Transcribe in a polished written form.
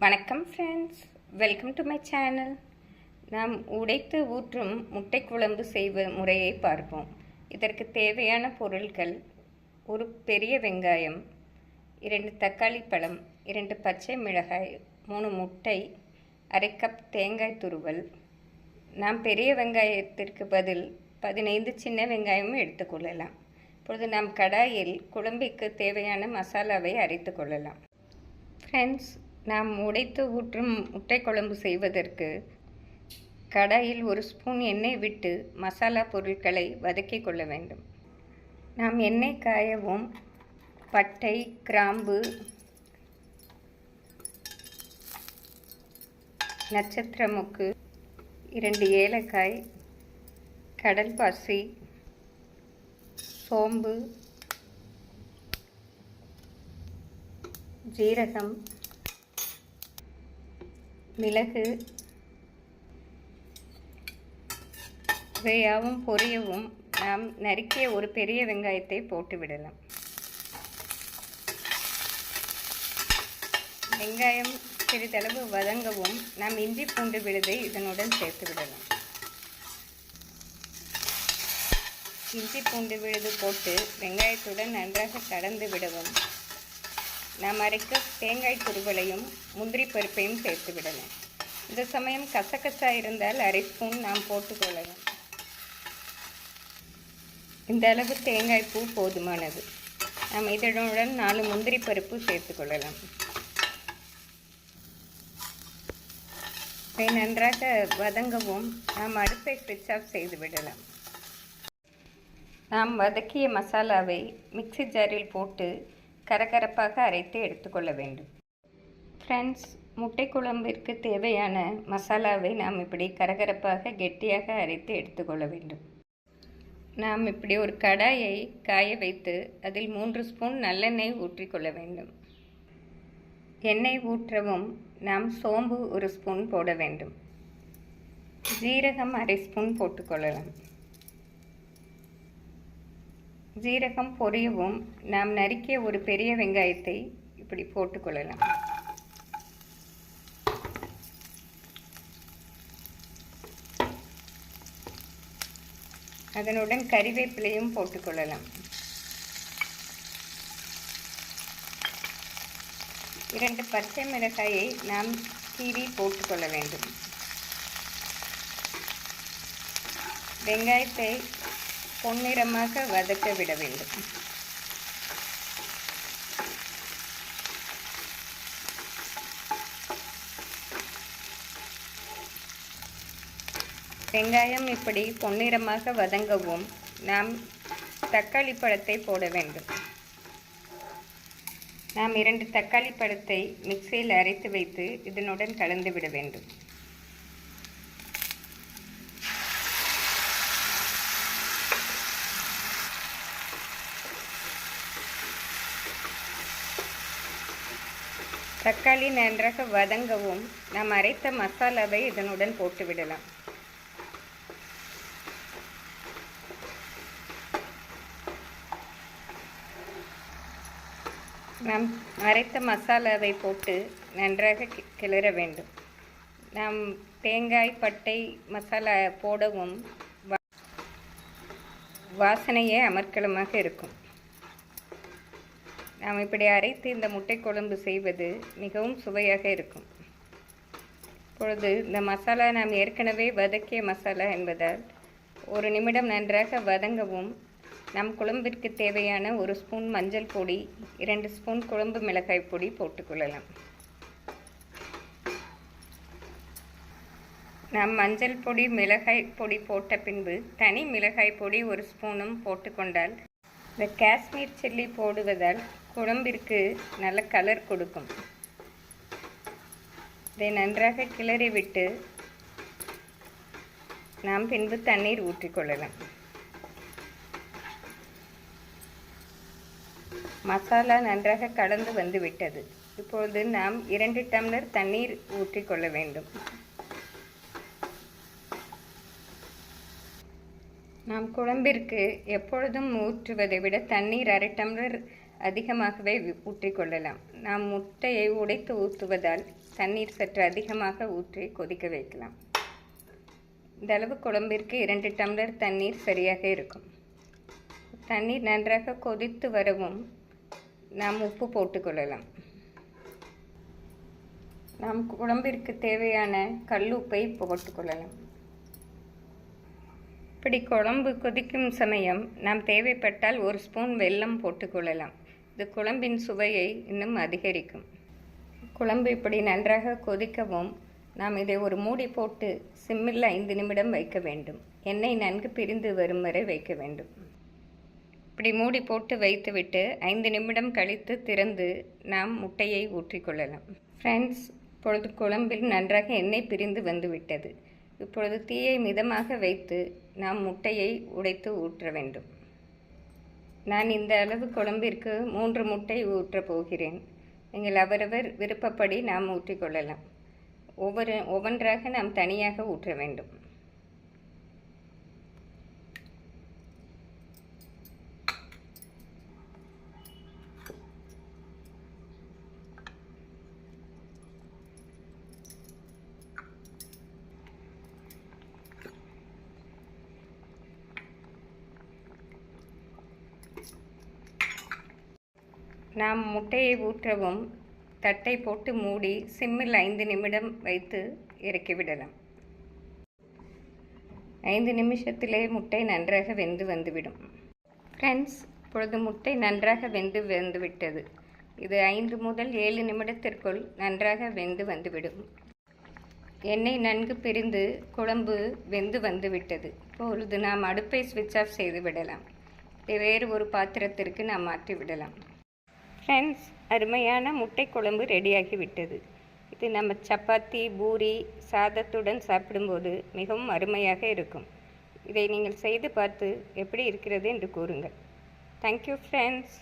வணக்கம் friends, welcome to my channel. நாம் உடைத்து ஊற்றும் முட்டை குழம்பு செய்வ முறையை பார்ப்போம். இதற்கு தேவையான பொருட்கள்: ஒரு பெரிய வெங்காயம், 2 தக்காளி பழம், 2 பச்சை மிளகாய், 3 முட்டை, அரை கப் தேங்காய் துருவல். நாம் பெரிய வெங்காயத்திற்கு பதில் 15 சின்ன வெங்காயமும் எடுத்துக்கொள்ளலாம். இப்பொழுது நாம் கடாயில் குழம்புக்கு தேவையான மசாலாவை அரைத்து கொள்ளலாம். ஃப்ரெண்ட்ஸ், நாம் உடைத்து ஊற்றும் முட்டை குழம்பு செய்வதற்கு கடாயில் 1 ஸ்பூன் எண்ணெய் விட்டு மசாலா பொருட்களை வதக்கி கொள்ள வேண்டும். நாம் எண்ணெய் காயவும் பட்டை, கிராம்பு, நட்சத்திர மொக்கு, 2 ஏலக்காய், கடல் பாசி, சோம்பு, ஜீரகம், மிளகு இவையாவும் பொரியவும் நாம் நறுக்கிய ஒரு பெரிய வெங்காயத்தை போட்டுவிடலாம். வெங்காயம் சிறிதளவு வதங்கவும் நாம் இஞ்சி பூண்டு விழுதை இதனுடன் சேர்த்து விடலாம். இஞ்சி பூண்டு விழுது போட்டு வெங்காயத்துடன் நன்றாக கலந்து விடவும் நாம் அரைக்க தேங்காய் துருவலையும் முந்திரி பருப்பையும் சேர்த்து விடலாம். இந்த சமயம் கசகசா இருந்தால் அரை ஸ்பூன் நாம் போட்டுக்கொள்ளலாம். இந்த அளவு தேங்காய் பூ போதுமானது. நாம் இதனுடன் 4 முந்திரி பருப்பு சேர்த்து கொள்ளலாம். இதை நன்றாக வதங்கவும் நாம் அடுப்பை ஸ்விட்ச் ஆஃப் செய்து விடலாம். நாம் வதக்கிய மசாலாவை மிக்ஸி ஜாரில் போட்டு கரகரப்பாக அரைத்து எடுத்துக்கொள்ள வேண்டும். ஃப்ரெண்ட்ஸ், முட்டை குழம்பிற்கு தேவையான மசாலாவை நாம் இப்படி கரகரப்பாக கெட்டியாக அரைத்து எடுத்துக்கொள்ள வேண்டும். நாம் இப்படி ஒரு கடாயை காய வைத்து அதில் 3 ஸ்பூன் நல்லெண்ணெய் ஊற்றிக்கொள்ள வேண்டும். எண்ணெய் ஊற்றவும் நாம் சோம்பு 1 ஸ்பூன் போட வேண்டும். ஜீரகம் அரை ஸ்பூன் போட்டுக்கொள்ளலாம். ஜீரகம் பொரியவும் நாம் நறுக்கிய ஒரு பெரிய வெங்காயத்தை இப்படி போட்டுக்கொள்ளலாம். அதனுடன் கறிவேப்பிலையும் போட்டுக்கொள்ளலாம். 2 பச்சை மிளகாயை நாம் கீறி போட்டுக்கொள்ள வேண்டும். வெங்காயத்தை பொன்னிறமாக வதக்க விட வேண்டும். வெங்காயம் இப்படி பொன்னிறமாக வதங்கவும் நாம் தக்காளி பழத்தை போட வேண்டும். நாம் 2 தக்காளி பழத்தை மிக்சியில் அரைத்து வைத்து இதனுடன் கலந்து விட வேண்டும். தக்காளி நன்றாக வதங்கவும் நாம் அரைத்த மசாலாவை இதனுடன் போட்டுவிடலாம். நாம் அரைத்த மசாலாவை போட்டு நன்றாக கிளற வேண்டும். நாம் தேங்காய், பட்டை மசாலா போடவும் வாசனையே அமர்க்கலமாக இருக்கும். நாம் இப்படி அரைத்து இந்த முட்டை குழம்பு செய்வது மிகவும் சுவையாக இருக்கும். இப்பொழுது இந்த மசாலா நாம் ஏற்கனவே வதக்கிய மசாலா என்பதால் 1 நிமிடம் நன்றாக வதங்கவும் நம் குழம்பிற்கு தேவையான 1 ஸ்பூன் மஞ்சள் பொடி, 2 ஸ்பூன் குழம்பு மிளகாய் பொடி போட்டுக்கொள்ளலாம். நாம் மஞ்சள் பொடி, மிளகாய் பொடி போட்ட பின்பு தனி மிளகாய் பொடி 1 ஸ்பூனும் போட்டுக்கொண்டால் இந்த காஷ்மீர் சில்லி போடுவதால் குழம்பிற்கு நல்ல கலர் கொடுக்கும். இதை நன்றாக கிளறி விட்டு நாம் பின்பு தண்ணீர் ஊற்றிக்கொள்ளலாம். மசாலா நன்றாக கலந்து வந்து விட்டது. இப்பொழுது நாம் 2 டம்ளர் தண்ணீர் ஊற்றிக்கொள்ள வேண்டும். நாம் குழம்பிற்கு எப்பொழுதும் ஊற்றுவதை விட தண்ணீர் அரை டம்ளர் அதிகமாகவே ஊற்றிக்கொள்ளலாம். நாம் முட்டையை உடைத்து ஊற்றுவதால் தண்ணீர் சற்று அதிகமாக ஊற்றி கொதிக்க வைக்கலாம். இந்த அளவு குழம்பிற்கு 2 டம்ளர் தண்ணீர் சரியாக இருக்கும். தண்ணீர் நன்றாக கொதித்து வரவும் நாம் உப்பு போட்டுக்கொள்ளலாம். நாம் குழம்பிற்கு தேவையான கல்லுப்பை போட்டுக்கொள்ளலாம். இப்படி குழம்பு கொதிக்கும் சமயம் நாம் தேவைப்பட்டால் 1 ஸ்பூன் வெல்லம் போட்டுக்கொள்ளலாம். இது குழம்பின் சுவையை இன்னும் அதிகரிக்கும். குழம்பு இப்படி நன்றாக கொதிக்கவும் நாம் இதை ஒரு மூடி போட்டு சிம்மில் 5 நிமிடம் வைக்க வேண்டும். எண்ணெய் நன்கு பிரிந்து வரும் வரை வைக்க வேண்டும். இப்படி மூடி போட்டு வைத்துவிட்டு 5 நிமிடம் கழித்து திறந்து நாம் முட்டையை ஊற்றிக்கொள்ளலாம். ஃப்ரெண்ட்ஸ், இப்பொழுது குழம்பில் நன்றாக எண்ணெய் பிரிந்து வந்துவிட்டது. இப்பொழுது தீயை மிதமாக வைத்து நாம் முட்டையை உடைத்து ஊற்ற வேண்டும். நான் இந்த அளவு குழம்பிற்கு 3 முட்டை ஊற்றப் போகிறேன். நீங்கள் அவரவர் விருப்பப்படி நாம் ஊற்றிக்கொள்ளலாம். ஒவ்வொன்றாக நாம் தனியாக ஊற்ற வேண்டும். நாம் முட்டையை ஊற்றவும் தட்டை போட்டு மூடி சிம்மில் 5 நிமிடம் வைத்து இறக்கிவிடலாம். 5 நிமிஷத்திலே முட்டை நன்றாக வெந்து வந்துவிடும். ஃப்ரெண்ட்ஸ், இப்பொழுது முட்டை நன்றாக வெந்து வந்துவிட்டது. இது 5 முதல் 7 நிமிடத்திற்குள் நன்றாக வெந்து வந்துவிடும். எண்ணெய் நன்கு பிரிந்து குழம்பு வெந்து வந்துவிட்டது. இப்பொழுது நாம் அடுப்பை ஸ்விட்ச் ஆஃப் செய்து விடலாம். இதை வேறு ஒரு பாத்திரத்திற்கு நாம் மாற்றி விடலாம். ஃப்ரெண்ட்ஸ், அருமையான முட்டை குழம்பு ரெடியாகிவிட்டது. இது நம்ம சப்பாத்தி, பூரி, சாதத்துடன் சாப்பிடும்போது மிகவும் அருமையாக இருக்கும். இதை நீங்கள் செய்து பார்த்து எப்படி இருக்கிறது என்று கூறுங்கள். Thank you friends.